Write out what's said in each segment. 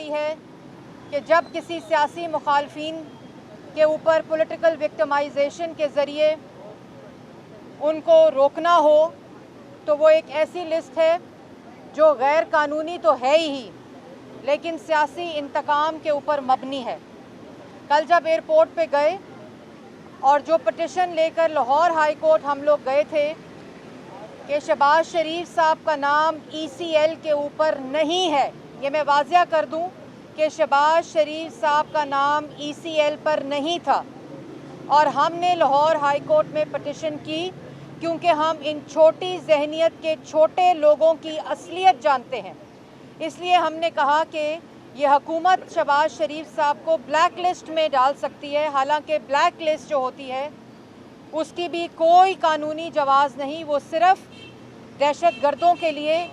گئی ہے کہ جب کسی سیاسی مخالفین کے اوپر پولیٹیکل وکٹمائزیشن کے ذریعے ان کو روکنا ہو تو وہ ایک ایسی لسٹ ہے جو غیر قانونی تو ہے ہی لیکن سیاسی انتقام کے اوپر مبنی ہے۔ کل جب ایئرپورٹ پہ گئے اور جو پٹیشن لے کر لاہور ہائی کورٹ ہم لوگ گئے تھے کہ شہباز شریف صاحب کا نام ECL کے اوپر نہیں ہے، یہ میں واضح کر دوں کہ شہباز شریف صاحب کا نام ECL پر نہیں تھا، اور ہم نے لاہور ہائی کورٹ میں پٹیشن کی کیونکہ ہم ان چھوٹی ذہنیت کے چھوٹے لوگوں کی اصلیت جانتے ہیں۔ اس لیے ہم نے کہا کہ یہ حکومت شہباز شریف صاحب کو بلیک لسٹ میں ڈال سکتی ہے، حالانکہ بلیک لسٹ جو ہوتی ہے اس کی بھی کوئی قانونی جواز نہیں، وہ صرف دہشت گردوں کے لیے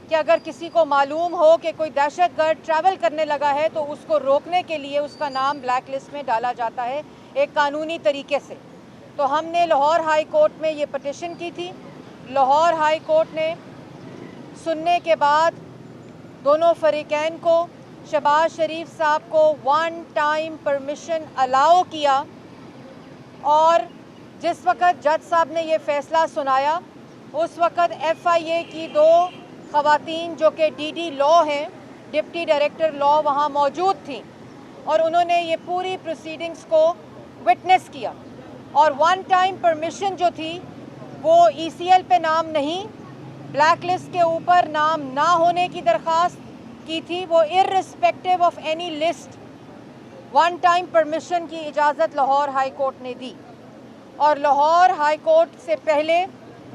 کہ اگر کسی کو معلوم ہو کہ کوئی دہشت گرد ٹریول کرنے لگا ہے تو اس کو روکنے کے لیے اس کا نام بلیک لسٹ میں ڈالا جاتا ہے ایک قانونی طریقے سے۔ تو ہم نے لاہور ہائی کورٹ میں یہ پٹیشن کی تھی۔ لاہور ہائی کورٹ نے سننے کے بعد دونوں فریقین کو، شہباز شریف صاحب کو 1 ٹائم پرمیشن الاؤ کیا، اور جس وقت جج صاحب نے یہ فیصلہ سنایا اس وقت FIA کی 2 خواتین جو کہ DD لاء ہیں، ڈپٹی ڈائریکٹر لاء، وہاں موجود تھیں اور انہوں نے یہ پوری پروسیڈنگز کو وٹنس کیا، اور 1 ٹائم پرمیشن جو تھی وہ ECL پہ نام نہیں، بلیک لسٹ کے اوپر نام نہ ہونے کی درخواست کی تھی، وہ irrespective of any list 1 time permission کی اجازت لاہور ہائی کورٹ نے دی۔ اور لاہور ہائی کورٹ سے پہلے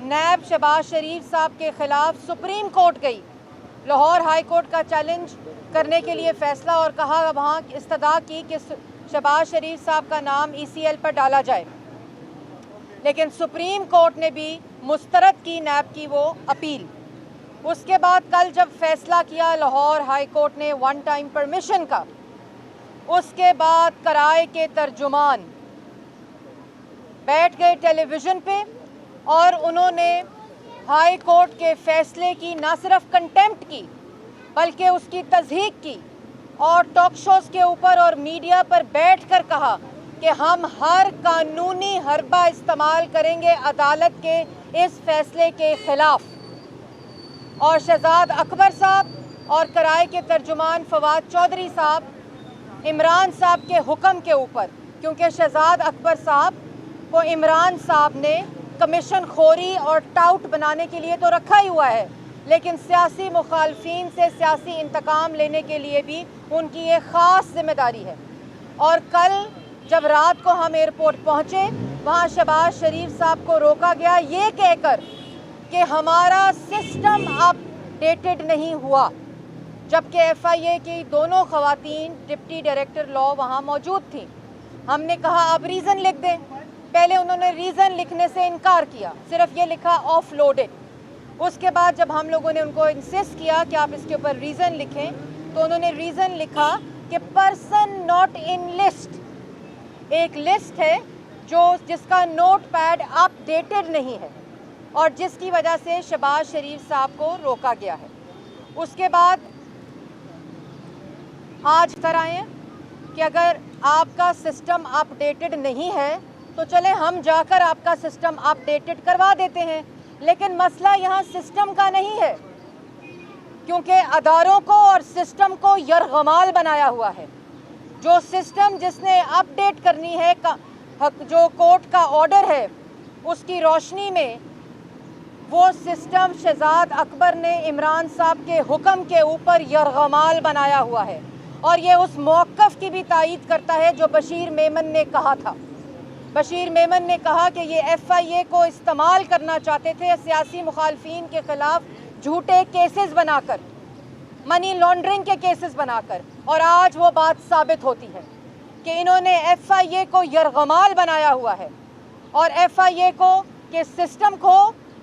نیب شہباز شریف صاحب کے خلاف سپریم کورٹ گئی لاہور ہائی کورٹ کا چیلنج کرنے کے لیے فیصلہ، اور کہا وہاں استدعا کی کہ شہباز شریف صاحب کا نام ECL پر ڈالا جائے، لیکن سپریم کورٹ نے بھی مسترد کی نیب کی وہ اپیل۔ اس کے بعد کل جب فیصلہ کیا لاہور ہائی کورٹ نے 1 ٹائم پرمیشن کا، اس کے بعد کرائے کے ترجمان بیٹھ گئے ٹیلی ویژن پہ اور انہوں نے ہائی کورٹ کے فیصلے کی نہ صرف کنٹیمپٹ کی بلکہ اس کی تصحیح کی، اور ٹاک شوز کے اوپر اور میڈیا پر بیٹھ کر کہا کہ ہم ہر قانونی حربہ استعمال کریں گے عدالت کے اس فیصلے کے خلاف۔ اور شہزاد اکبر صاحب اور کرائے کے ترجمان فواد چودھری صاحب عمران صاحب کے حکم کے اوپر، کیونکہ شہزاد اکبر صاحب کو عمران صاحب نے کمیشن خوری اور ٹاؤٹ بنانے کے لیے تو رکھا ہی ہوا ہے، لیکن سیاسی مخالفین سے سیاسی انتقام لینے کے لیے بھی ان کی ایک خاص ذمہ داری ہے۔ اور کل جب رات کو ہم ایئرپورٹ پہنچے، وہاں شہباز شریف صاحب کو روکا گیا یہ کہہ کر کہ ہمارا سسٹم اپ ڈیٹڈ نہیں ہوا، جبکہ FIA کی دونوں خواتین ڈپٹی ڈائریکٹر لاء وہاں موجود تھیں۔ ہم نے کہا آپ ریزن لکھ دیں، پہلے انہوں نے ریزن لکھنے سے انکار کیا، صرف یہ لکھا آف لوڈڈ۔ اس کے بعد جب ہم لوگوں نے ان کو انسسٹ کیا کہ آپ اس کے اوپر ریزن لکھیں تو انہوں نے ریزن لکھا کہ پرسن ناٹ ان لسٹ، ایک لسٹ ہے جس کا نوٹ پیڈ اپ ڈیٹڈ نہیں ہے، اور جس کی وجہ سے شہباز شریف صاحب کو روکا گیا ہے۔ اس کے بعد آج طرح آئے کہ اگر آپ کا سسٹم اپ ڈیٹڈ نہیں ہے تو چلیں ہم جا کر آپ کا سسٹم اپ ڈیٹڈ کروا دیتے ہیں، لیکن مسئلہ یہاں سسٹم کا نہیں ہے، کیونکہ اداروں کو اور سسٹم کو یرغمال بنایا ہوا ہے۔ جو سسٹم جس نے اپ ڈیٹ کرنی ہے، جو کورٹ کا آرڈر ہے، اس کی روشنی میں وہ سسٹم شہزاد اکبر نے عمران صاحب کے حکم کے اوپر یرغمال بنایا ہوا ہے، اور یہ اس موقف کی بھی تائید کرتا ہے جو بشیر میمن نے کہا تھا۔ بشیر میمن نے کہا کہ یہ FIA کو استعمال کرنا چاہتے تھے سیاسی مخالفین کے خلاف جھوٹے کیسز بنا کر، منی لانڈرنگ کے کیسز بنا کر، اور آج وہ بات ثابت ہوتی ہے کہ انہوں نے FIA کو یرغمال بنایا ہوا ہے، اور FIA کو کہ سسٹم کو،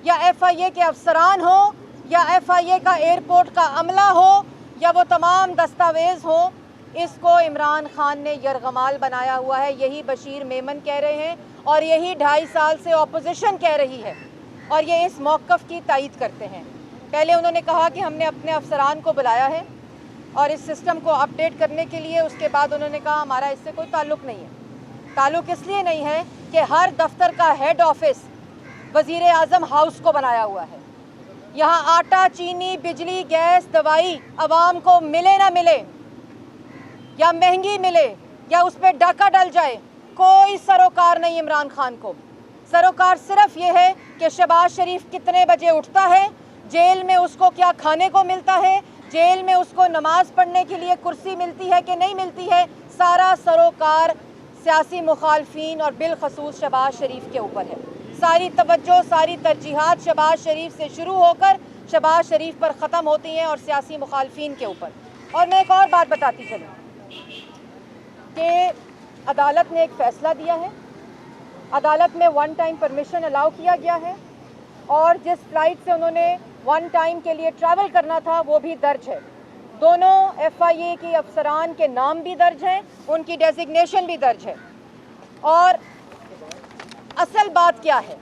یا FIA کے افسران ہوں، یا FIA کا ایئرپورٹ کا عملہ ہو، یا وہ تمام دستاویز ہوں، اس کو عمران خان نے یرغمال بنایا ہوا ہے۔ یہی بشیر میمن کہہ رہے ہیں اور یہی 2.5 سال سے اپوزیشن کہہ رہی ہے، اور یہ اس موقف کی تائید کرتے ہیں۔ پہلے انہوں نے کہا کہ ہم نے اپنے افسران کو بلایا ہے، اور اس سسٹم کو اپڈیٹ کرنے کے لیے اس کے بعد انہوں نے کہا ہمارا اس سے کوئی تعلق نہیں ہے۔ تعلق اس لیے نہیں ہے کہ ہر دفتر کا ہیڈ آفس وزیر اعظم ہاؤس کو بنایا ہوا ہے۔ یہاں آٹا، چینی، بجلی، گیس، دوائی عوام کو ملے نہ ملے یا مہنگی ملے یا اس پہ ڈاکہ ڈل جائے، کوئی سروکار نہیں عمران خان کو۔ سروکار صرف یہ ہے کہ شہباز شریف کتنے بجے اٹھتا ہے، جیل میں اس کو کیا کھانے کو ملتا ہے، جیل میں اس کو نماز پڑھنے کے لیے کرسی ملتی ہے کہ نہیں ملتی ہے، سارا سروکار سیاسی مخالفین اور بالخصوص شہباز شریف کے اوپر ہے۔ ساری توجہ، ساری ترجیحات شہباز شریف سے شروع ہو کر شہباز شریف پر ختم ہوتی ہیں اور سیاسی مخالفین کے اوپر۔ اور میں ایک اور بات بتاتی چلوں کہ عدالت نے ایک فیصلہ دیا ہے، عدالت میں ون ٹائم پرمیشن الاؤ کیا گیا ہے، اور جس فلائٹ سے انہوں نے ون ٹائم کے لیے ٹریول کرنا تھا وہ بھی درج ہے۔ دونوں ایف آئی اے کی افسران کے نام بھی درج ہیں، ان کی ڈیزگنیشن بھی درج ہے۔ اور اصل بات کیا ہے؟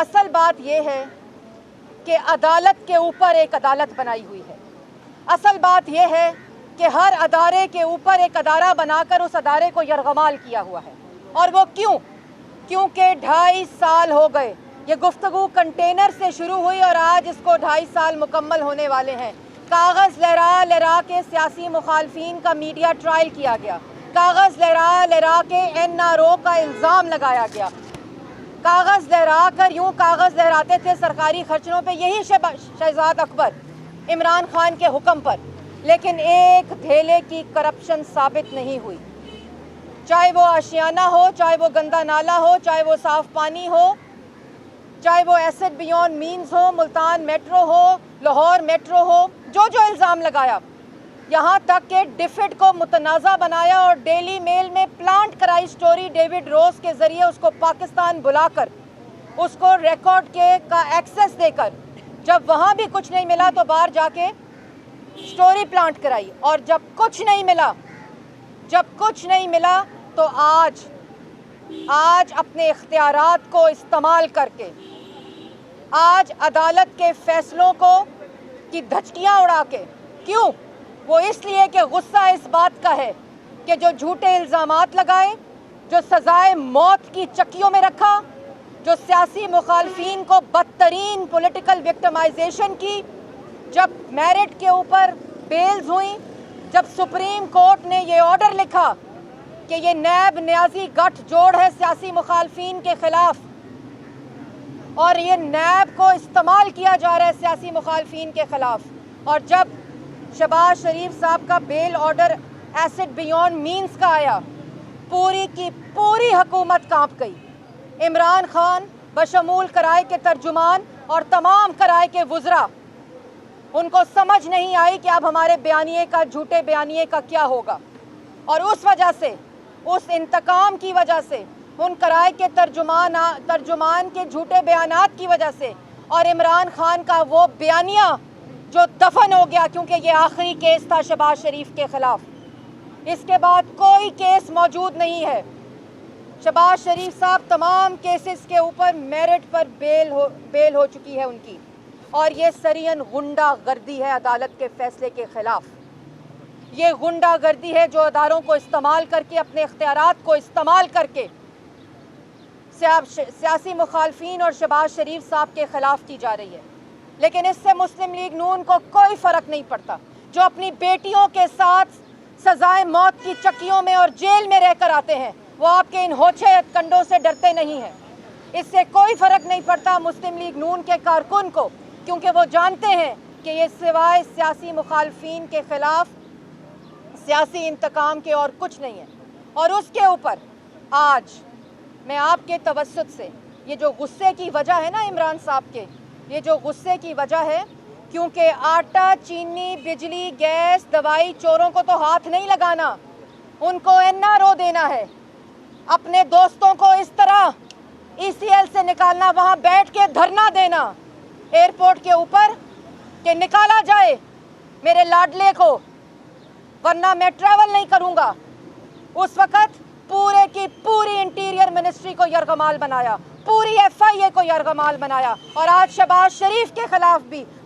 اصل بات یہ ہے کہ عدالت کے اوپر ایک عدالت بنائی ہوئی ہے۔ اصل بات یہ ہے کہ ہر ادارے کے اوپر ایک ادارہ بنا کر اس ادارے کو یرغمال کیا ہوا ہے۔ اور وہ کیوں؟ کیونکہ 2.5 سال ہو گئے، یہ گفتگو کنٹینر سے شروع ہوئی اور آج اس کو 2.5 سال مکمل ہونے والے ہیں۔ کاغذ لہرا لہرا کے سیاسی مخالفین کا میڈیا ٹرائل کیا گیا، کاغذ لہرا لہرا کے این آر او کا الزام لگایا گیا، کاغذ لہرا کر یوں کاغذ لہراتے تھے سرکاری خرچوں پہ یہی شہزاد اکبر عمران خان کے حکم پر، لیکن ایک دھیلے کی کرپشن ثابت نہیں ہوئی، چاہے وہ آشیانہ ہو، چاہے وہ گندا نالا ہو، چاہے وہ صاف پانی ہو، چاہے وہ ایسڈ بیونڈ مینز ہو، ملتان میٹرو ہو، لاہور میٹرو ہو، جو الزام لگایا، یہاں تک کہ ڈیفڈ کو متنازع بنایا اور ڈیلی میل میں پلانٹ کرائی سٹوری ڈیوڈ روز کے ذریعے اس کو پاکستان بلا کر اس کو ریکارڈ کا ایکسس دے کر جب وہاں بھی کچھ نہیں ملا تو باہر جا کے سٹوری پلانٹ کرائی، اور جب کچھ نہیں ملا تو آج اپنے اختیارات کو استعمال کر کے آج عدالت کے فیصلوں کی دھچکیاں اڑا کے، کیوں؟ وہ اس لیے کہ غصہ اس بات کا ہے کہ جو جھوٹے الزامات لگائے، جو سزائے موت کی چکیوں میں رکھا، جو سیاسی مخالفین کو بدترین پولیٹیکل وکٹمائزیشن کی، جب میرٹ کے اوپر بیلز ہوئیں، جب سپریم کورٹ نے یہ آرڈر لکھا کہ یہ نیب نیازی گٹھ جوڑ ہے سیاسی مخالفین کے خلاف اور یہ نیب کو استعمال کیا جا رہا ہے سیاسی مخالفین کے خلاف، اور جب شہباز شریف صاحب کا بیل آرڈر ایسڈ بیونڈ مینز کا آیا، پوری کی پوری حکومت کانپ گئی۔ عمران خان بشمول کرائے کے ترجمان اور تمام کرائے کے وزراء، ان کو سمجھ نہیں آئی کہ اب ہمارے جھوٹے بیانیے کا کیا ہوگا، اور اس وجہ سے، اس انتقام کی وجہ سے، ان کرائے کے ترجمان کے جھوٹے بیانات کی وجہ سے، اور عمران خان کا وہ بیانیہ جو دفن ہو گیا، کیونکہ یہ آخری کیس تھا شہباز شریف کے خلاف، اس کے بعد کوئی کیس موجود نہیں ہے۔ شہباز شریف صاحب تمام کیسز کے اوپر میرٹ پر بیل ہو چکی ہے ان کی، اور یہ سرین غنڈہ گردی ہے عدالت کے فیصلے کے خلاف۔ یہ غنڈہ گردی ہے جو اداروں کو استعمال کر کے، اپنے اختیارات کو استعمال کر کے سیاسی مخالفین اور شہباز شریف صاحب کے خلاف کی جا رہی ہے۔ لیکن اس سے مسلم لیگ نون کو کوئی فرق نہیں پڑتا، جو اپنی بیٹیوں کے ساتھ سزائے موت کی چکیوں میں اور جیل میں رہ کر آتے ہیں، وہ آپ کے ان ہوچے کنڈوں سے ڈرتے نہیں ہیں۔ اس سے کوئی فرق نہیں پڑتا مسلم لیگ نون کے کارکن کو، کیونکہ وہ جانتے ہیں کہ یہ سوائے سیاسی مخالفین کے خلاف سیاسی انتقام کے اور کچھ نہیں ہے۔ اور اس کے اوپر آج میں آپ کے توسط سے، یہ جو غصے کی وجہ ہے نا عمران صاحب کے، یہ جو غصے کی وجہ ہے، کیونکہ آٹا، چینی، بجلی، گیس، دوائی چوروں کو تو ہاتھ نہیں لگانا، ان کو این آر او دینا ہے، اپنے دوستوں کو اس طرح ای سی ایل سے نکالنا، وہاں بیٹھ کے دھرنا دینا ایئرپورٹ کے اوپر کہ نکالا جائے میرے لاڈلے کو، ورنہ میں ٹریول نہیں کروں گا۔ اس وقت پورے کی پوری انٹیریئر منسٹری کو یرغمال بنایا، پوری ایف آئی اے کو یرغمال بنایا، اور آج شہباز شریف کے خلاف بھی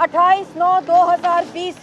28/9/2020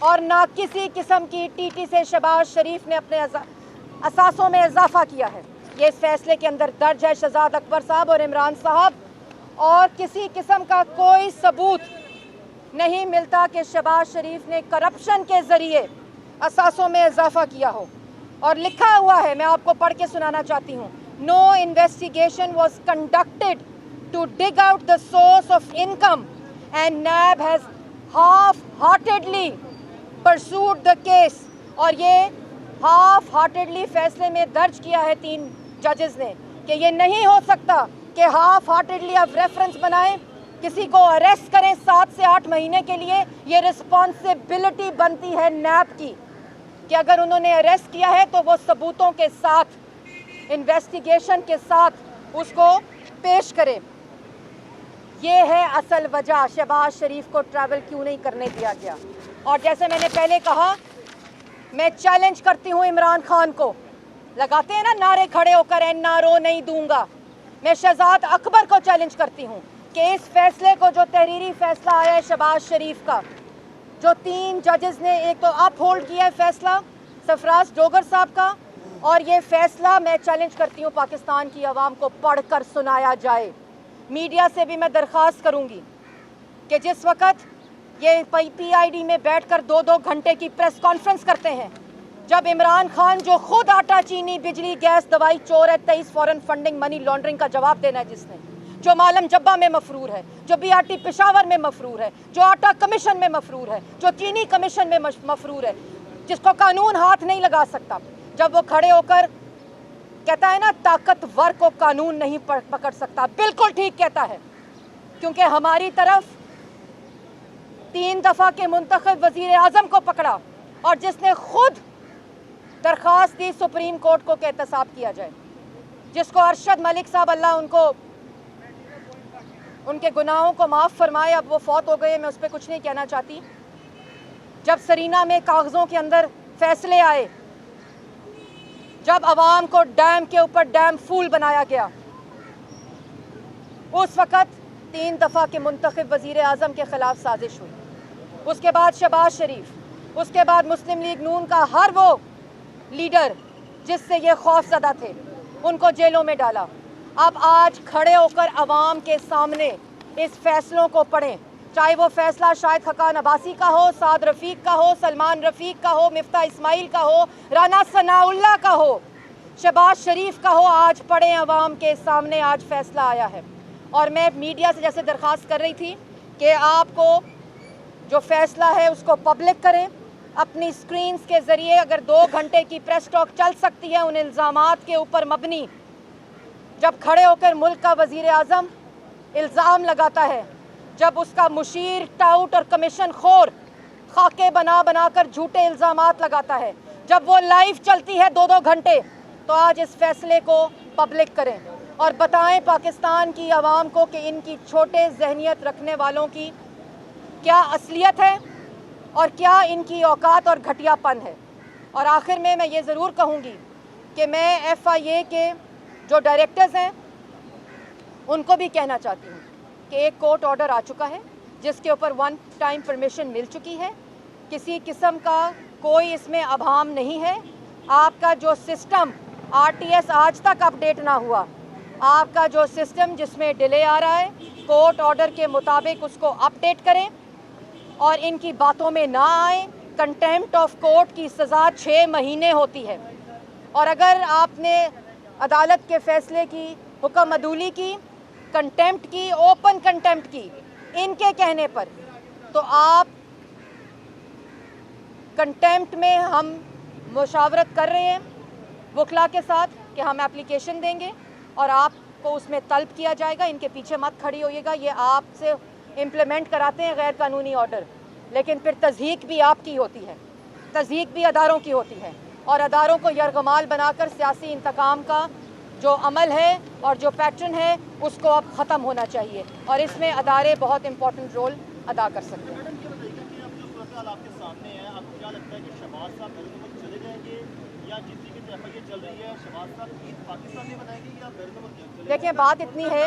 اور نہ کسی قسم کی ٹی سے شہباز شریف نے اپنے اثاثوں میں اضافہ کیا ہے۔ یہ اس فیصلے کے اندر درج ہے۔ شہزاد اکبر صاحب اور عمران صاحب، اور کسی قسم کا کوئی ثبوت نہیں ملتا کہ شہباز شریف نے کرپشن کے ذریعے اثاثوں میں اضافہ کیا ہو۔ اور لکھا ہوا ہے، میں آپ کو پڑھ کے سنانا چاہتی ہوں، No investigation was conducted to dig out the source of income and NAB has half-heartedly pursued the case۔ اور یہ half-heartedly فیصلے میں درج کیا ہے 3 ججز نے کہ یہ نہیں ہو سکتا کہ half-heartedly آپ ریفرنس بنائیں، کسی کو اریسٹ کریں 7 سے 8 مہینے کے لیے۔ یہ رسپانسبلٹی بنتی ہے نیب کی کہ اگر انہوں نے اریسٹ کیا ہے تو وہ ثبوتوں کے ساتھ، انویسٹیگیشن کے ساتھ اس کو پیش کرے۔ یہ ہے اصل وجہ شہباز شریف کو ٹریول کیوں نہیں کرنے دیا گیا۔ اور جیسے میں نے پہلے کہا، میں چیلنج کرتی ہوں عمران خان کو، لگاتے ہیں نا نعرے کھڑے ہو کر NRO نہیں دوں گا، میں شہزاد اکبر کو چیلنج کرتی ہوں کہ اس فیصلے کو، جو تحریری فیصلہ آیا ہے شہباز شریف کا، جو 3 ججز نے ایک تو اپ ہولڈ کیا ہے فیصلہ سرفراز ڈوگر صاحب کا، اور یہ فیصلہ میں چیلنج کرتی ہوں پاکستان کی عوام کو پڑھ کر سنایا جائے۔ میڈیا سے بھی میں درخواست کروں گی کہ جس وقت یہ PID میں بیٹھ کر 2-2 گھنٹے کی پریس کانفرنس کرتے ہیں، جب عمران خان جو خود آٹا چینی بجلی گیس دوائی چور ہے، 23 فورن فنڈنگ منی لانڈرنگ کا جواب دینا ہے، جس نے، جو مالم جبہ میں مفرور ہے، جو BRT پشاور میں مفرور ہے، جو آٹا کمیشن میں مفرور ہے، جو چینی کمیشن میں مفرور ہے، جس کو قانون ہاتھ نہیں لگا سکتا، جب وہ کھڑے ہو کر کہتا ہے نا طاقتور کو قانون نہیں پکڑ سکتا، بالکل ٹھیک کہتا ہے، کیونکہ ہماری طرف 3 دفعہ کے منتخب وزیر اعظم کو پکڑا، اور جس نے خود درخواست دی سپریم کورٹ کو کہ احتساب کیا جائے، جس کو ارشد ملک صاحب، اللہ ان کے گناہوں کو معاف فرمائے، اب وہ فوت ہو گئے، میں اس پہ کچھ نہیں کہنا چاہتی۔ جب سرینا میں کاغذوں کے اندر فیصلے آئے، جب عوام کو ڈیم کے اوپر ڈیم فول بنایا گیا، اس وقت 3 دفعہ کے منتخب وزیر اعظم کے خلاف سازش ہوئی۔ اس کے بعد شہباز شریف، اس کے بعد مسلم لیگ نون کا ہر وہ لیڈر جس سے یہ خوف زدہ تھے، ان کو جیلوں میں ڈالا۔ اب آج کھڑے ہو کر عوام کے سامنے اس فیصلوں کو پڑھیں، چاہے وہ فیصلہ شاہد خاقان عباسی کا ہو، سعد رفیق کا ہو، سلمان رفیق کا ہو، مفتاح اسماعیل کا ہو، رانا ثناء اللہ کا ہو، شہباز شریف کا ہو، آج پڑھیں عوام کے سامنے آج فیصلہ آیا ہے۔ اور میں میڈیا سے جیسے درخواست کر رہی تھی کہ آپ کو جو فیصلہ ہے اس کو پبلک کریں، اپنی سکرینز کے ذریعے، اگر 2 گھنٹے کی پریس ٹاک چل سکتی ہے ان الزامات کے اوپر مبنی، جب کھڑے ہو کر ملک کا وزیر اعظم الزام لگاتا ہے، جب اس کا مشیر ٹاؤٹ اور کمیشن خور خاکے بنا کر جھوٹے الزامات لگاتا ہے، جب وہ لائیو چلتی ہے 2-2 گھنٹے، تو آج اس فیصلے کو پبلک کریں اور بتائیں پاکستان کی عوام کو کہ ان کی چھوٹے ذہنیت رکھنے والوں کی کیا اصلیت ہے اور کیا ان کی اوقات اور گھٹیا پن ہے۔ اور آخر میں یہ ضرور کہوں گی کہ میں FIA کے جو ڈائریکٹرز ہیں ان کو بھی کہنا چاہتی ہوں کہ ایک کورٹ آرڈر آ چکا ہے جس کے اوپر 1 ٹائم پرمیشن مل چکی ہے، کسی قسم کا کوئی اس میں ابہام نہیں ہے۔ آپ کا جو سسٹم RTS آج تک اپڈیٹ نہ ہوا، آپ کا جو سسٹم جس میں ڈیلے آ رہا ہے، کورٹ آرڈر کے مطابق اس کو اپڈیٹ کریں اور ان کی باتوں میں نہ آئیں۔ کنٹیمپٹ آف کورٹ کی سزا 6 مہینے ہوتی ہے، اور اگر آپ نے عدالت کے فیصلے کی حکم عدولی کی، کنٹیمپٹ کی، اوپن کنٹیمپٹ کی ان کے کہنے پر، تو آپ کنٹیمپٹ میں ہم مشاورت کر رہے ہیں وکلا کے ساتھ کہ ہم اپلیکیشن دیں گے اور آپ کو اس میں طلب کیا جائے گا۔ ان کے پیچھے مت کھڑی ہوئیے گا، یہ آپ سے امپلیمنٹ کراتے ہیں غیر قانونی آرڈر، لیکن پھر تضحیک بھی آپ کی ہوتی ہے، تضحیک بھی اداروں کی ہوتی ہے، اور اداروں کو یرغمال بنا کر سیاسی انتقام کا جو عمل ہے اور جو پیٹرن ہے اس کو اب ختم ہونا چاہیے، اور اس میں ادارے بہت امپورٹنٹ رول ادا کر سکتے ہیں۔ آپ کے سامنے ہے، آپ کو کیا لگتا ہے کہ شہباز صاحب بیرون ملک چلے جائیں گے، یا جس طریقے سے FIA چل رہی ہے شہباز صاحب عید پاکستان میں منائیں گے یا بیرون ملک چلے جائیں گے؟ دیکھیں بات اتنی ہے،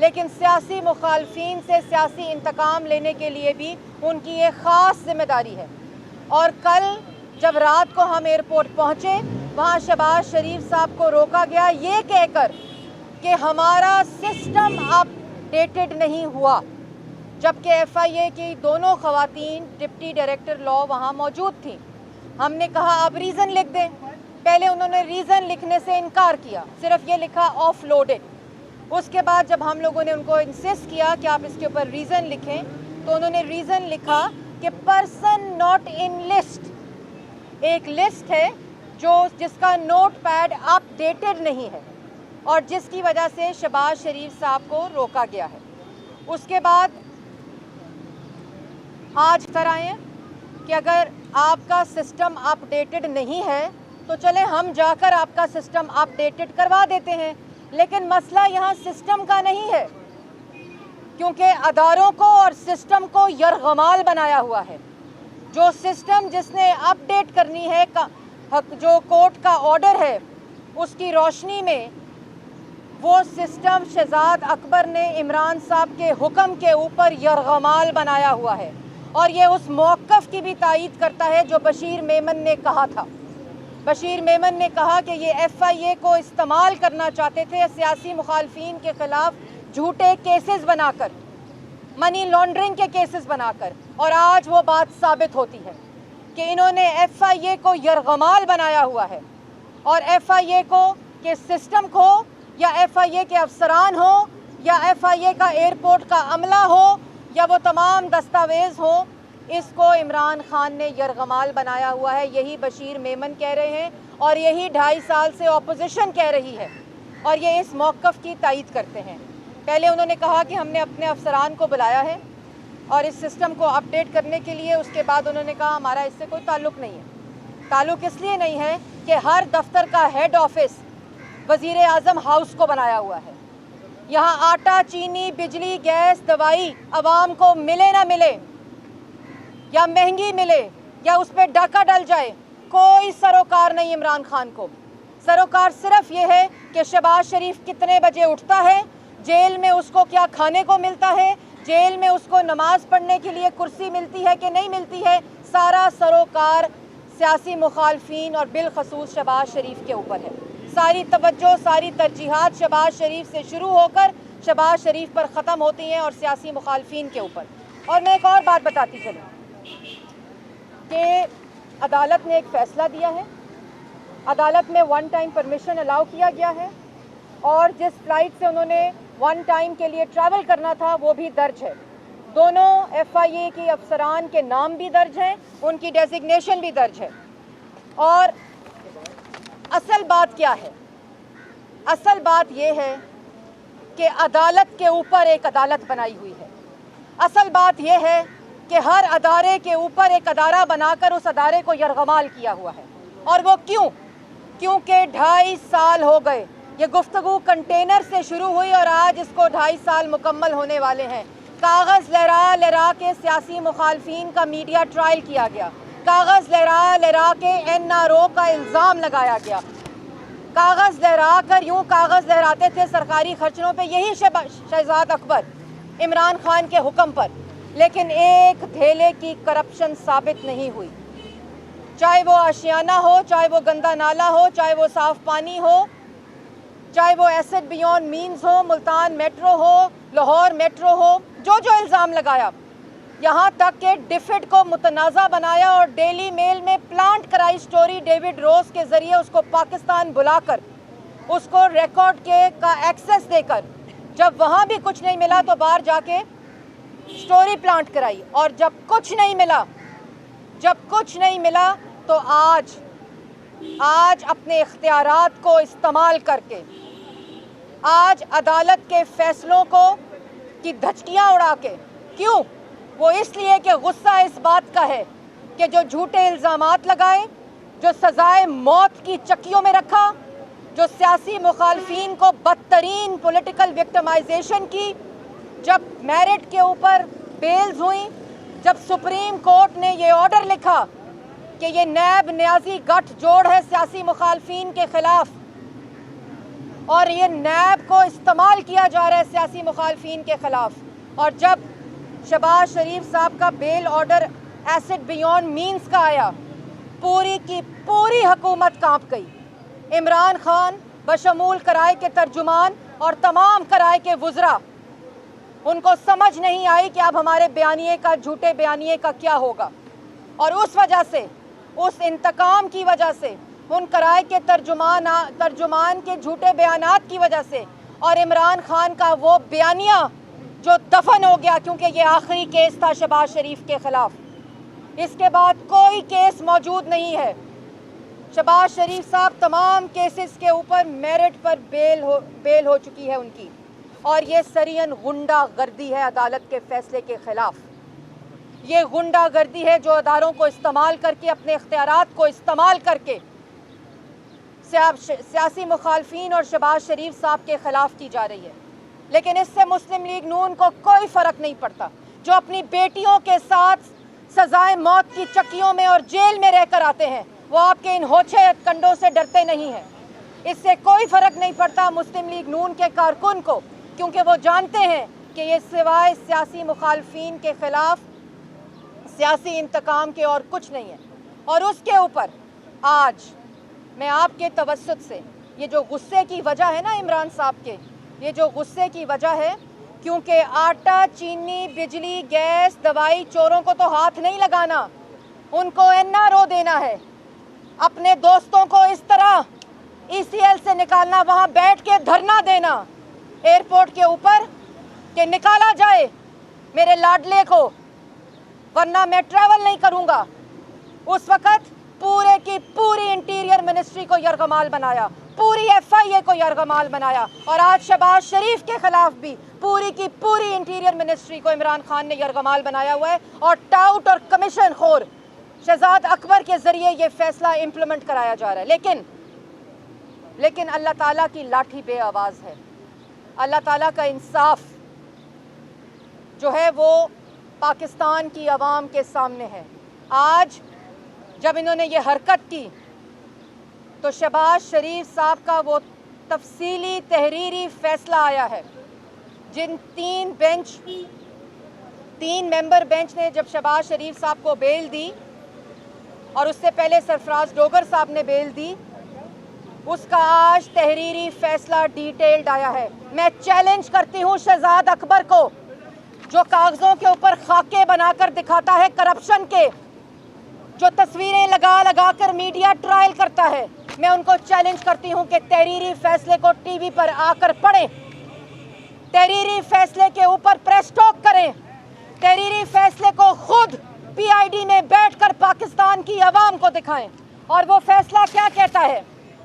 لیکن سیاسی مخالفین سے سیاسی انتقام لینے کے لیے بھی ان کی ایک خاص ذمہ داری ہے. اور کل جب رات کو ہم ایئرپورٹ پہنچے وہاں شہباز شریف صاحب کو روکا گیا یہ کہہ کر کہ ہمارا سسٹم اپ ڈیٹڈ نہیں ہوا، جبکہ ایف آئی اے کی دونوں خواتین ڈپٹی ڈائریکٹر لا وہاں موجود تھیں. ہم نے کہا آپ ریزن لکھ دیں. پہلے انہوں نے ریزن لکھنے سے انکار کیا، صرف یہ لکھا آف لوڈڈ. اس کے بعد جب ہم لوگوں نے ان کو انسسٹ کیا کہ آپ اس کے اوپر ریزن لکھیں تو انہوں نے ریزن لکھا کہ پرسن ناٹ ان لسٹ، ایک لسٹ ہے جس کا نوٹ پیڈ اپ ڈیٹڈ نہیں ہے اور جس کی وجہ سے شہباز شریف صاحب کو روکا گیا ہے. اس کے بعد آج طرح آئے کہ اگر آپ کا سسٹم اپ ڈیٹڈ نہیں ہے تو چلیں ہم جا کر آپ کا سسٹم اپ ڈیٹڈ کروا دیتے ہیں. لیکن مسئلہ یہاں سسٹم کا نہیں ہے، کیونکہ اداروں کو اور سسٹم کو یرغمال بنایا ہوا ہے. جو سسٹم جس نے اپ ڈیٹ کرنی ہے، جو کورٹ کا آرڈر ہے، اس کی روشنی میں وہ سسٹم شہزاد اکبر نے عمران صاحب کے حکم کے اوپر یرغمال بنایا ہوا ہے. اور یہ اس موقف کی بھی تائید کرتا ہے جو بشیر میمن نے کہا تھا. بشیر میمن نے کہا کہ یہ ایف آئی اے کو استعمال کرنا چاہتے تھے سیاسی مخالفین کے خلاف جھوٹے کیسز بنا کر، منی لانڈرنگ کے کیسز بنا کر، اور آج وہ بات ثابت ہوتی ہے کہ انہوں نے ایف آئی اے کو یرغمال بنایا ہوا ہے. اور ایف آئی اے کو کے سسٹم کو، یا ایف آئی اے کے افسران ہو، یا ایف آئی اے کا ایئرپورٹ کا عملہ ہو، یا وہ تمام دستاویز ہوں، اس کو عمران خان نے یرغمال بنایا ہوا ہے. یہی بشیر میمن کہہ رہے ہیں اور یہی 2.5 سال سے اپوزیشن کہہ رہی ہے اور یہ اس موقف کی تائید کرتے ہیں. پہلے انہوں نے کہا کہ ہم نے اپنے افسران کو بلایا ہے اور اس سسٹم کو اپ ڈیٹ کرنے کے لیے. اس کے بعد انہوں نے کہا ہمارا اس سے کوئی تعلق نہیں ہے. تعلق اس لیے نہیں ہے کہ ہر دفتر کا ہیڈ آفس وزیر اعظم ہاؤس کو بنایا ہوا ہے. یہاں آٹا، چینی، بجلی، گیس، دوائی عوام کو ملے نہ ملے، یا مہنگی ملے، یا اس پہ ڈاکہ ڈل جائے، کوئی سروکار نہیں عمران خان کو. سروکار صرف یہ ہے کہ شہباز شریف کتنے بجے اٹھتا ہے، جیل میں اس کو کیا کھانے کو ملتا ہے، جیل میں اس کو نماز پڑھنے کے لیے کرسی ملتی ہے کہ نہیں ملتی ہے. سارا سروکار سیاسی مخالفین اور بالخصوص شہباز شریف کے اوپر ہے. ساری توجہ، ساری ترجیحات شہباز شریف سے شروع ہو کر شہباز شریف پر ختم ہوتی ہیں اور سیاسی مخالفین کے اوپر. اور میں ایک اور بات بتاتی چلوں کہ عدالت نے ایک فیصلہ دیا ہے. عدالت میں 1 ٹائم پرمیشن الاؤ کیا گیا ہے اور جس فلائٹ سے انہوں نے 1 ٹائم کے لیے ٹریول کرنا تھا وہ بھی درج ہے. دونوں ایف آئی اے کی افسران کے نام بھی درج ہیں، ان کی ڈیزگنیشن بھی درج ہے. اور اصل بات کیا ہے؟ اصل بات یہ ہے کہ عدالت کے اوپر ایک عدالت بنائی ہوئی ہے. اصل بات یہ ہے کہ ہر ادارے کے اوپر ایک ادارہ بنا کر اس ادارے کو یرغمال کیا ہوا ہے. اور وہ کیونکہ 2.5 سال ہو گئے. یہ گفتگو کنٹینر سے شروع ہوئی اور آج اس کو 2.5 سال مکمل ہونے والے ہیں. کاغذ لہرا کے سیاسی مخالفین کا میڈیا ٹرائل کیا گیا، کاغذ لہرا کے این آر او کا الزام لگایا گیا. کاغذ لہرا کر یوں کاغذ لہراتے تھے سرکاری خرچوں پہ یہی شہزاد اکبر عمران خان کے حکم پر، لیکن ایک دھیلے کی کرپشن ثابت نہیں ہوئی. چاہے وہ آشیانہ ہو، چاہے وہ گندا نالا ہو، چاہے وہ صاف پانی ہو، چاہے وہ ایسٹ بیونڈ مینز ہو، ملتان میٹرو ہو، لاہور میٹرو ہو، جو الزام لگایا، یہاں تک کہ ڈیفڈ کو متنازع بنایا اور ڈیلی میل میں پلانٹ کرائی سٹوری ڈیوڈ روز کے ذریعے اس کو پاکستان بلا کر اس کو ریکارڈ کا ایکسیس دے کر جب وہاں بھی کچھ نہیں ملا تو باہر جا کے سٹوری پلانٹ کرائی. اور جب کچھ نہیں ملا تو آج اپنے اختیارات کو استعمال کر کے آج عدالت کے فیصلوں کی دھچکیاں اڑا کے، کیوں؟ وہ اس لیے کہ غصہ اس بات کا ہے کہ جو جھوٹے الزامات لگائے، جو سزائے موت کی چکیوں میں رکھا، جو سیاسی مخالفین کو بدترین پولیٹیکل وکٹمائزیشن کی، جب میرٹ کے اوپر بیلز ہوئیں، جب سپریم کورٹ نے یہ آرڈر لکھا کہ یہ نیب نیازی گٹھ جوڑ ہے سیاسی مخالفین کے خلاف، اور یہ نیب کو استعمال کیا جا رہا ہے سیاسی مخالفین کے خلاف. اور جب شہباز شریف صاحب کا بیل آرڈر ایسڈ بیونڈ مینز کا آیا, پوری کی پوری حکومت کانپ گئی. عمران خان بشمول کرائے کے ترجمان اور تمام کرائے کے وزراء, ان کو سمجھ نہیں آئی کہ اب ہمارے بیانیے کا, جھوٹے بیانیے کا کیا ہوگا. اور اس وجہ سے, اس انتقام کی وجہ سے, ان کرائے کے ترجمان کے جھوٹے بیانات کی وجہ سے, اور عمران خان کا وہ بیانیہ جو دفن ہو گیا, کیونکہ یہ آخری کیس تھا شہباز شریف کے خلاف. اس کے بعد کوئی کیس موجود نہیں ہے. شہباز شریف صاحب تمام کیسز کے اوپر میرٹ پر بیل ہو چکی ہے ان کی, اور یہ سرین غنڈہ گردی ہے عدالت کے فیصلے کے خلاف. یہ غنڈہ گردی ہے جو اداروں کو استعمال کر کے, اپنے اختیارات کو استعمال کر کے سیاسی مخالفین اور شہباز شریف صاحب کے خلاف کی جا رہی ہے. لیکن اس سے مسلم لیگ نون کو کوئی فرق نہیں پڑتا. جو اپنی بیٹیوں کے ساتھ سزائے موت کی چکیوں میں اور جیل میں رہ کر آتے ہیں, وہ آپ کے ان ہوچے کنڈوں سے ڈرتے نہیں ہیں. اس سے کوئی فرق نہیں پڑتا مسلم لیگ نون کے کارکن کو, کیونکہ وہ جانتے ہیں کہ یہ سوائے سیاسی مخالفین کے خلاف سیاسی انتقام کے اور کچھ نہیں ہے. اور اس کے اوپر آج میں آپ کے توسط سے, یہ جو غصے کی وجہ ہے نا عمران صاحب کے, یہ جو غصے کی وجہ ہے, کیونکہ آٹا, چینی, بجلی, گیس, دوائی چوروں کو تو ہاتھ نہیں لگانا, ان کو NRO دینا ہے. اپنے دوستوں کو اس طرح ECL سے نکالنا, وہاں بیٹھ کے دھرنا دینا ایئرپورٹ کے اوپر کہ نکالا جائے میرے لاڈلے کو, ورنہ میں ٹریول نہیں کروں گا. اس وقت پورے کی پوری انٹیریئر منسٹری کو یرغمال بنایا, پوری FIA کو یرغمال بنایا, اور آج شہباز شریف کے خلاف بھی پوری کی پوری انٹیریئر منسٹری کو عمران خان نے یرغمال بنایا ہوا ہے. اور ٹاؤٹ اور کمیشن خور شہزاد اکبر کے ذریعے یہ فیصلہ امپلیمنٹ کرایا جا رہا ہے. لیکن اللہ تعالیٰ کی لاٹھی بے آواز ہے. اللہ تعالیٰ کا انصاف جو ہے وہ پاکستان کی عوام کے سامنے ہے. آج جب انہوں نے یہ حرکت کی تو شہباز شریف صاحب کا وہ تفصیلی تحریری فیصلہ آیا ہے. جن تین ممبر بینچ نے جب شہباز شریف صاحب کو بیل دی, اور اس سے پہلے سرفراز ڈوگر صاحب نے بیل دی, اس کا آج تحریری فیصلہ ڈیٹیلڈ آیا ہے. میں چیلنج کرتی ہوں شہزاد اکبر کو, جو کاغذوں کے اوپر خاکے بنا کر دکھاتا ہے کرپشن کے, جو تصویریں لگا کر میڈیا ٹرائل کرتا ہے, میں ان کو چیلنج کرتی ہوں کہ تحریری فیصلے کو ٹی وی پر آ کر پڑھیں, تحریری فیصلے کے اوپر پریس ٹاک کریں, تحریری فیصلے کو خود PID میں بیٹھ کر پاکستان کی عوام کو دکھائیں. اور وہ فیصلہ کیا کہتا ہے؟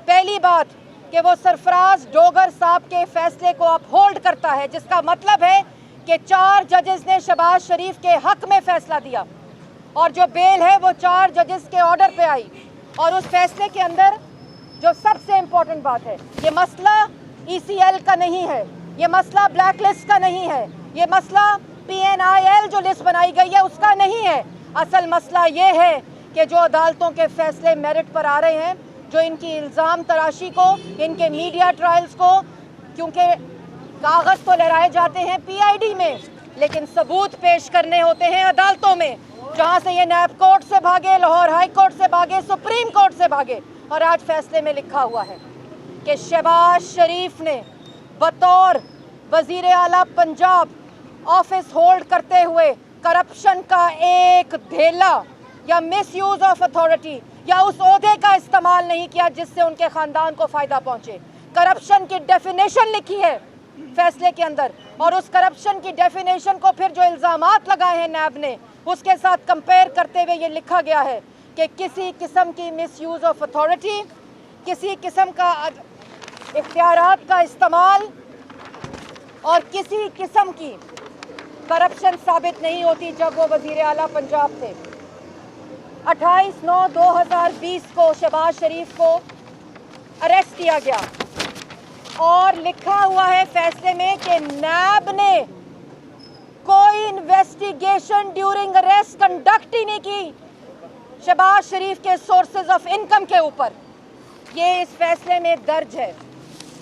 پہلی بات کہ وہ سرفراز ڈوگر صاحب کے فیصلے کو اپ ہولڈ کرتا ہے, جس کا مطلب ہے کہ 4 ججز نے شہباز شریف کے حق میں فیصلہ دیا, اور جو بیل ہے وہ 4 ججز کے آرڈر پہ آئی. اور اس فیصلے کے اندر جو سب سے امپورٹنٹ بات ہے, یہ مسئلہ ECL کا نہیں ہے, یہ مسئلہ بلیک لسٹ کا نہیں ہے, یہ مسئلہ PNIL جو لسٹ بنائی گئی ہے اس کا نہیں ہے. اصل مسئلہ یہ ہے کہ جو عدالتوں کے فیصلے میرٹ پر آ رہے ہیں, جو ان کی الزام تراشی کو, ان کے میڈیا ٹرائلز کو, کیونکہ کاغذ تو لہرائے جاتے ہیں PID میں, لیکن ثبوت پیش کرنے ہوتے ہیں عدالتوں میں, جہاں سے یہ نیب کورٹ سے بھاگے, لاہور ہائی کورٹ سے بھاگے, سپریم کورٹ سے بھاگے. اور آج فیصلے میں لکھا ہوا ہے کہ شہباز شریف نے بطور وزیر اعلیٰ پنجاب آفس ہولڈ کرتے ہوئے کرپشن کا ایک دھیلا یا مس یوز آف اتھارٹی یا اس عہدے کا استعمال نہیں کیا جس سے ان کے خاندان کو فائدہ پہنچے. کرپشن کی ڈیفینیشن لکھی ہے فیصلے کے اندر, اور اس کرپشن کی ڈیفینیشن کو پھر جو الزامات لگائے ہیں نیب نے, اس کے ساتھ کمپیئر کرتے ہوئے یہ لکھا گیا ہے کہ کسی قسم کی مس یوز آف اتھارٹی, کسی قسم کا اختیارات کا استعمال اور کسی قسم کی کرپشن ثابت نہیں ہوتی جب وہ وزیر اعلیٰ پنجاب تھے. 28/9/2020 کو شہباز شریف کو اریسٹ کیا گیا, اور لکھا ہوا ہے فیصلے میں کہ نیب نے کوئی انویسٹیگیشن ڈیورنگ اریسٹ کنڈکٹ ہی نہیں کی شہباز شریف کے سورسز آف انکم کے اوپر. یہ اس فیصلے میں درج ہے.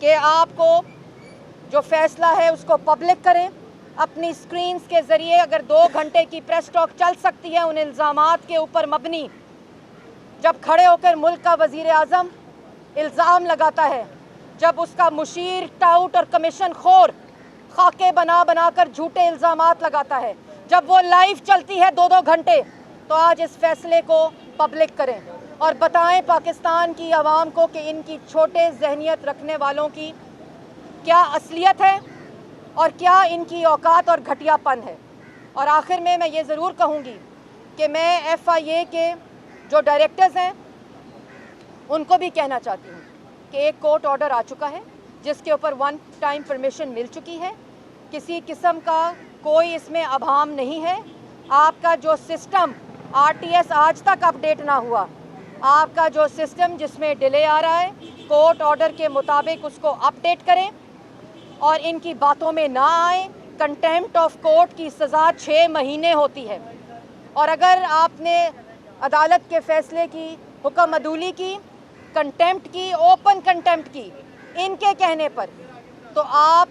کہ آپ کو جو فیصلہ ہے اس کو پبلک کریں اپنی سکرینز کے ذریعے. اگر 2 گھنٹے کی پریس ٹاک چل سکتی ہے ان الزامات کے اوپر مبنی، جب کھڑے ہو کر ملک کا وزیر اعظم الزام لگاتا ہے، جب اس کا مشیر ٹاؤٹ اور کمیشن خور خاکے بنا بنا کر جھوٹے الزامات لگاتا ہے، جب وہ لائیو چلتی ہے 2 گھنٹے، تو آج اس فیصلے کو پبلک کریں اور بتائیں پاکستان کی عوام کو کہ ان کی چھوٹے ذہنیت رکھنے والوں کی کیا اصلیت ہے اور کیا ان کی اوقات اور گھٹیا پن ہے. اور آخر میں یہ ضرور کہوں گی کہ میں FIA کے جو ڈائریکٹرز ہیں ان کو بھی کہنا چاہتی ہوں کہ ایک کورٹ آرڈر آ چکا ہے جس کے اوپر 1 ٹائم پرمیشن مل چکی ہے. کسی قسم کا کوئی اس میں ابہام نہیں ہے. آپ کا جو سسٹم RTS آج تک اپڈیٹ نہ ہوا، آپ کا جو سسٹم جس میں ڈیلے آ رہا ہے، کورٹ آرڈر کے مطابق اس کو اپڈیٹ کریں اور ان کی باتوں میں نہ آئیں. کنٹیمپٹ آف کورٹ کی سزا 6 مہینے ہوتی ہے، اور اگر آپ نے عدالت کے فیصلے کی حکم عدولی کی، کنٹیمپٹ کی، اوپن کنٹیمپٹ کی ان کے کہنے پر، تو آپ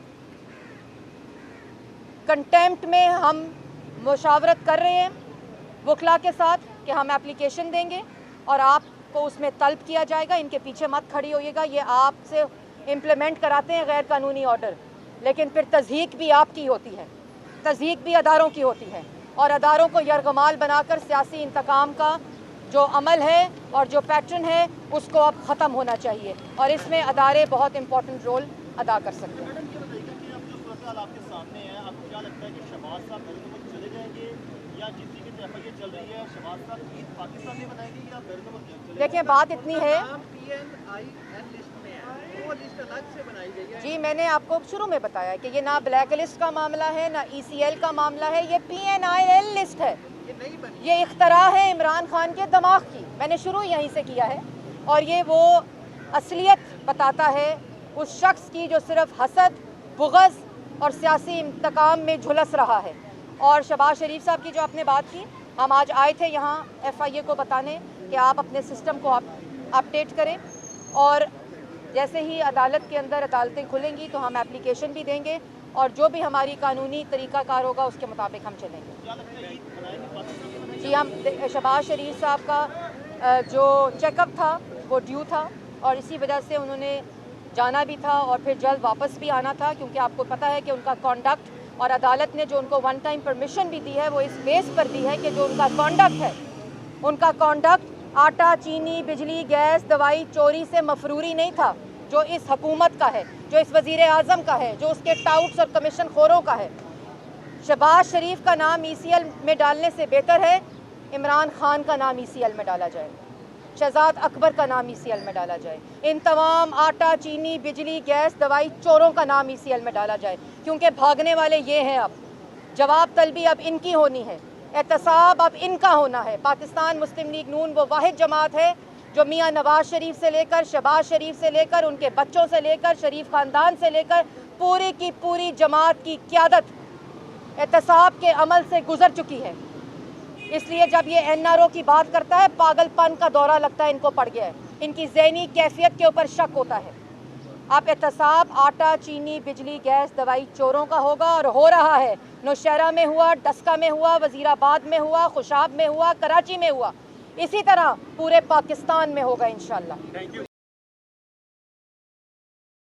کنٹیمپٹ میں ہم مشاورت کر رہے ہیں وکلا کے ساتھ کہ ہم اپلیکیشن دیں گے اور آپ کو اس میں طلب کیا جائے گا. ان کے پیچھے مت کھڑی ہوئیے گا. یہ آپ سے امپلیمنٹ کراتے ہیں غیر قانونی آرڈر، لیکن پھر تضحیق بھی آپ کی ہوتی ہے، تضحیق بھی اداروں کی ہوتی ہے، اور اداروں کو یرغمال بنا کر سیاسی انتقام کا جو عمل ہے اور جو پیٹرن ہے اس کو اب ختم ہونا چاہیے، اور اس میں ادارے بہت امپورٹنٹ رول ادا کر سکتے ہیں. میڈم یہ بتائیے کہ اب جو صورتحال آپ کے سامنے ہے، اب کیا لگتا ہے کہ شہباز صاحب بیرون ملک چلے جائیں گے، یا جس طریقے سے FIA چل رہی ہے شہباز صاحب عید پاکستان میں منائیں گے یا بیرون ملک چلے جائیں گے؟ دیکھیں بات اتنی ہے، PNIL لسٹ میں ہے، وہ لسٹ الگ سے بنائی گئی ہے. جی میں نے آپ کو شروع میں بتایا کہ یہ نہ بلیک لسٹ کا معاملہ ہے، نہ ECL کا معاملہ ہے، یہ PNIL لسٹ ہے. یہ نہیں بنی. یہ اختراع ہے عمران خان کے دماغ کی. میں نے شروع یہیں سے کیا ہے، اور یہ وہ اصلیت بتاتا ہے اس شخص کی جو صرف حسد، بغض اور سیاسی انتقام میں جھلس رہا ہے. اور شہباز شریف صاحب کی جو آپ نے بات کی، ہم آج آئے تھے یہاں FIA کو بتانے کہ آپ اپنے سسٹم کو اپڈیٹ کریں، اور جیسے ہی عدالت کے اندر عدالتیں کھلیں گی تو ہم اپلیکیشن بھی دیں گے، اور جو بھی ہماری قانونی طریقہ کار ہوگا اس کے مطابق ہم چلیں گے. کیا لگتا ہے عید منائیں گے پاکستان میں منائیں گے؟ جی ہم شہباز شریف صاحب کا جو چیک اپ تھا وہ ڈیو تھا، اور اسی وجہ سے انہوں نے جانا بھی تھا اور پھر جلد واپس بھی آنا تھا، کیونکہ آپ کو پتہ ہے کہ ان کا کانڈکٹ، اور عدالت نے جو ان کو 1 ٹائم پرمیشن بھی دی ہے وہ اس بیس پر دی ہے کہ جو ان کا کانڈکٹ ہے، ان کا کانڈکٹ آٹا، چینی، بجلی، گیس، دوائی چوری سے مفروری نہیں تھا، جو اس حکومت کا ہے، جو اس وزیر اعظم کا ہے، جو اس کے ٹاؤٹس اور کمیشن خوروں کا ہے. شہباز شریف کا نام ECL میں ڈالنے سے بہتر ہے عمران خان کا نام ECL میں ڈالا جائے، شہزاد اکبر کا نام ECL میں ڈالا جائے، ان تمام آٹا، چینی، بجلی، گیس، دوائی چوروں کا نام ECL میں ڈالا جائے، کیونکہ بھاگنے والے یہ ہیں. اب جواب طلبی اب ان کی ہونی ہے، احتساب اب ان کا ہونا ہے. پاکستان مسلم لیگ نون وہ واحد جماعت ہے جو میاں نواز شریف سے لے کر، شہباز شریف سے لے کر، ان کے بچوں سے لے کر، شریف خاندان سے لے کر پوری کی پوری جماعت کی قیادت احتساب کے عمل سے گزر چکی ہے. اس لیے جب یہ NRO کی بات کرتا ہے، پاگل پن کا دورہ لگتا ہے ان کو پڑ گیا ہے، ان کی ذہنی کیفیت کے اوپر شک ہوتا ہے. اب احتساب آٹا، چینی، بجلی، گیس، دوائی چوروں کا ہوگا، اور ہو رہا ہے. نوشہرہ میں ہوا، ڈسکہ میں ہوا، وزیر آباد میں ہوا، خوشاب میں ہوا، کراچی میں ہوا، اسی طرح پورے پاکستان میں ہوگا انشاءاللہ.